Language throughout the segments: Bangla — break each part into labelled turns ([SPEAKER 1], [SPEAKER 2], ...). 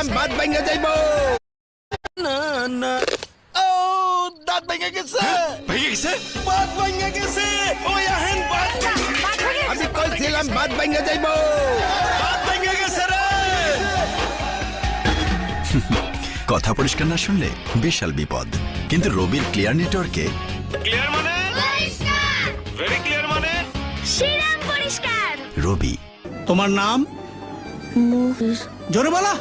[SPEAKER 1] ছিলাম বাদ ভাঙা যাইবো।
[SPEAKER 2] না না, ও দাঁত ভেঙে গেছে,
[SPEAKER 3] ভেঙে গেছে,
[SPEAKER 2] বাদ ভেঙে গেছে। ওই আহেন বাদ,
[SPEAKER 1] আমি কইছিলাম বাদ ভাঙা যাইবো।
[SPEAKER 2] বাদ ভেঙে গেছে রে।
[SPEAKER 3] কথা পরিষ্কার না শুনলে বিশাল বিপদ। কিন্তু রবির ক্লিয়ার নেটওয়ার্কে
[SPEAKER 2] ক্লিয়ার মানে ভেরি ক্লিয়ার মানে
[SPEAKER 4] শিরাম পরিষ্কার।
[SPEAKER 3] রবি
[SPEAKER 5] তোমার নাম?
[SPEAKER 6] মুভিস
[SPEAKER 5] জোরে বলা।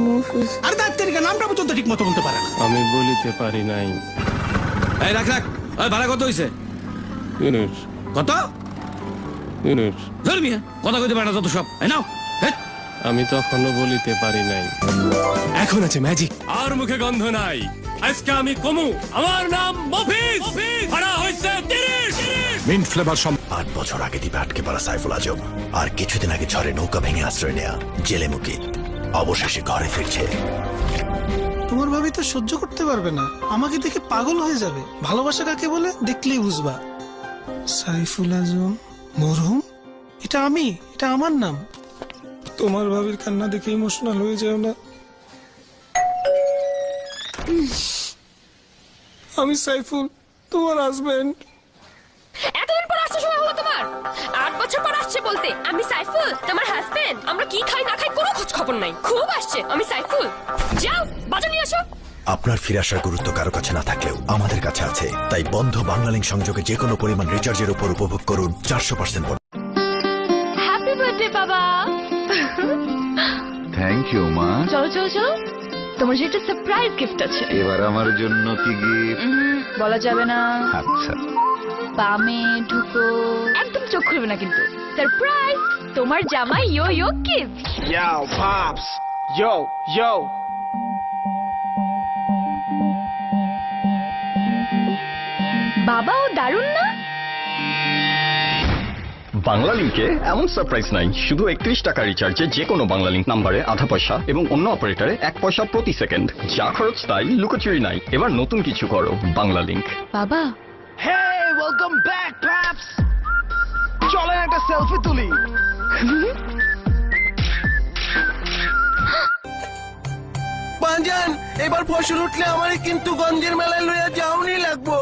[SPEAKER 6] মুভিস
[SPEAKER 5] আরে তার নামটা পর্যন্ত ঠিক মতো বলতে পারে না।
[SPEAKER 7] আমি বলিতে পারি নাই।
[SPEAKER 5] এই রাখ রাখ, ওই ভাড়া কত হইছে?
[SPEAKER 7] ইউনিট
[SPEAKER 5] কত?
[SPEAKER 7] ইউনিট
[SPEAKER 5] ধরবি কথা কইতে পারে না যত সব। এই নাও, হেট।
[SPEAKER 7] আমি তখনও বলিতে পারি নাই।
[SPEAKER 5] এখন আছে ম্যাজিক।
[SPEAKER 7] আর মুখে গন্ধ নাই। আজকে আমি কমু, আমার নাম মফিজ। ভাড়া হইছে 30।
[SPEAKER 3] মিন্ট ফ্লেভার 8 বছর আগে দ্বীপে আটকে পড়া সাইফুল আজম আর কিছুদিন আগে ঝড়ে নৌকা ভেঙে আশ্রয় নেয়া জেলে মুখী অবশেষে ঘরে ফিরছে।
[SPEAKER 8] তোমার ভাবি তো সহ্য করতে পারবে না, আমাকে দেখে পাগল হয়ে যাবে। ভালোবাসা কাকে বলে দেখলেই বুঝবা। সাইফুল আজম মরহুম, এটা আমি, এটা আমার নাম। তোমার ভাবির কান্না দেখে ইমোশনাল হয়ে যাও না। আমি সাইফুল, তোমার হাজবেন্ড।
[SPEAKER 4] এতদিন পর আসতে সময় হলো তোমার? 8 বছর পর আসছে বলতে আমি সাইফুল তোমার হাজবেন্ড। আমরা কি খাই না খাই কোনো খোঁজ খবর নাই। খুব আসছে আমি সাইফুল। যাও বাজার নিয়ে আসো।
[SPEAKER 3] আপনার ফিরে আসার গুরুত্ব কারো কাছে না থাকলেও আমাদের কাছে আছে। তাই বন্ধ বাংলালিংক সংযোগে যে কোনো পরিমাণ রিচার্জের উপর উপভোগ করুন 400%
[SPEAKER 4] হ্যাপি বার্থডে বাবা।
[SPEAKER 9] থ্যাংক ইউ মা।
[SPEAKER 4] চলো চলো চলো, তোমার যে একটা সারপ্রাইজ গিফট আছে।
[SPEAKER 9] এবার আমার জন্য কি গিফট?
[SPEAKER 4] বলা যাবে না।
[SPEAKER 9] আচ্ছা,
[SPEAKER 4] বামে ঢুকো, একদম চোখ খুলবে না কিন্তু। সারপ্রাইজ, তোমার জামাই ইয়ো ইয়ো gift.
[SPEAKER 2] Yo, pops. Yo, yo.
[SPEAKER 4] বাবা ও দারুণ না?
[SPEAKER 10] বাংলা লিংকে এমন সারপ্রাইজ নাই। শুধু 31 টাকা রিচার্জে যে কোনো বাংলা লিংক নাম্বারে আধা পয়সা এবং অন্য অপারেটরে 1 পয়সা প্রতি সেকেন্ড। যা খরচ তাই, লুকোচুরি নাই। এবার নতুন কিছু করো বাংলা লিংক।
[SPEAKER 4] বাবা
[SPEAKER 2] Hey, welcome back, Paps. চলেন একটা সেলফি তুলি।
[SPEAKER 1] বাঞ্জান, এবার ফসল উঠলে আমারে কিন্তু গঞ্জের মেলায় লইয়া যাওনি লাগবো।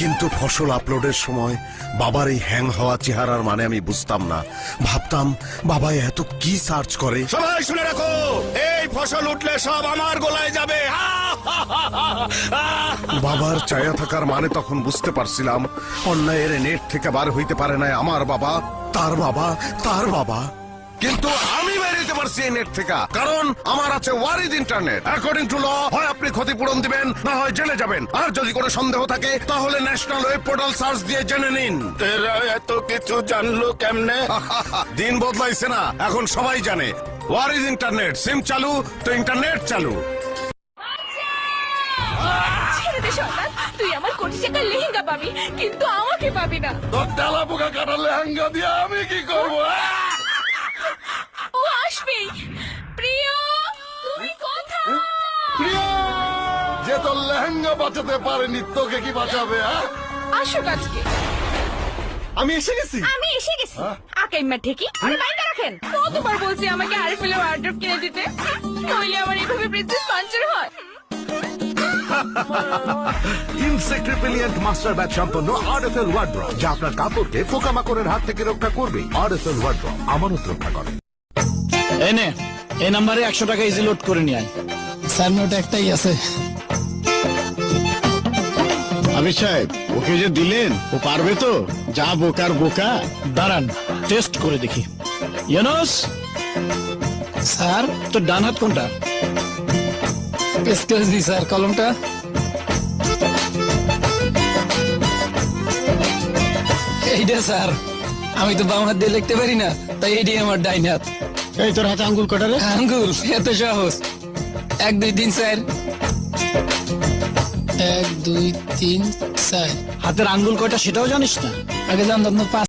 [SPEAKER 11] কিন্তু ফসল আপলোডের সময় বাবার এই হ্যাং হওয়া চেহারার মানে আমি বুঝতাম না। ভাবতাম বাবা এত কি সার্চ করে।
[SPEAKER 2] সবাই শুনে রাখো, এই ফসল উঠলে সব আমার গোলায় যাবে।
[SPEAKER 11] বাবার চায়া থাকার মানে তখন বুঝতে পারছিলাম অন্যায়ের নেট থেকে বার হইতে পারে না আমার বাবা, তার বাবা, তার বাবা। কিন্তু আমি বেরিয়ে পারছি এই নেট থেকে, কারণ আমার আছে ওয়ারিজ ইন্টারনেট। অ্যাকর্ডিং টু ল, হয় আপনি ক্ষতিপূরণ দিবেন, না হয় জেলে যাবেন। আর যদি কোনো সন্দেহ থাকে তাহলে ন্যাশনাল ওয়েব পোর্টাল সার্চ দিয়ে জেনে নিন।
[SPEAKER 2] এরা এত কিছু জানলো কেমনে?
[SPEAKER 11] দিন বদলাইছে না, এখন সবাই জানে। ওয়ারিজ ইন্টারনেট, সিম চালু তো ইন্টারনেট চালু।
[SPEAKER 4] ছেড়ে দে শয়তান, তুই আমার কোটি টাকার লেহেঙ্গা পাবি, কিন্তু আমাকে পাবি না।
[SPEAKER 2] তোর তেলা পোকা কাটা লেহেঙ্গা দিয়ে আমি কি করবো?
[SPEAKER 4] ও আসবে। প্রিয়, তুমি কোথায়?
[SPEAKER 2] প্রিয়, যে তোর লেহেঙ্গা বাঁচাতে পারেনি তোকে কি বাঁচাবে?
[SPEAKER 4] আসো আজকে।
[SPEAKER 2] আমি এসে গেছি।
[SPEAKER 4] আমি এসে গেছি। আকাইমা ঠিকই আমি বাইরে রাখেন। কতবার বলছি আমাকে আরএফএল ওয়ার্ড্রপ কিনে দিতে, নইলে আমার এইভাবে প্রিন্সেস পাঞ্চার হয়।
[SPEAKER 11] ইনসেক্ট রিপেলিয়েন্ট মাস্টার ব্যাট সম্পন্ন আরএফএল ওয়ার্ড্রপ, যা আপনার কাপড়কে পোকামাকড়ের হাত থেকে রক্ষা করবে। আরএফএল ওয়ার্ড্রপ আমানত রক্ষা করে।
[SPEAKER 5] এনে এই নাম্বারে 100 টাকা ইজি লোড করে নিয়ে আয়। স্যার নোট একটাই আছে।
[SPEAKER 11] আবির সাহেব, ওকে যে দিলেন ও পারবে তো? যা বোকার বোকা।
[SPEAKER 5] দাঁড়ান টেস্ট করে দেখি। ইউনুস স্যার, তোর ডান হাত কোনটা? এক্সকিউজ মি স্যার, কলমটা। এইটা স্যার, আমি তো বাম হাত দিয়ে লিখতে পারি না, তাই এইটাই আমার ডাইন হাত।
[SPEAKER 11] এই তোর হাতে আঙ্গুল কটা রে?
[SPEAKER 5] আঙ্গুল এত সহজ। 1 2 3 4। 1 2 3 4। হাতের আঙ্গুল কয়টা সেটাও জানিস না? আগে জানতাম না 5।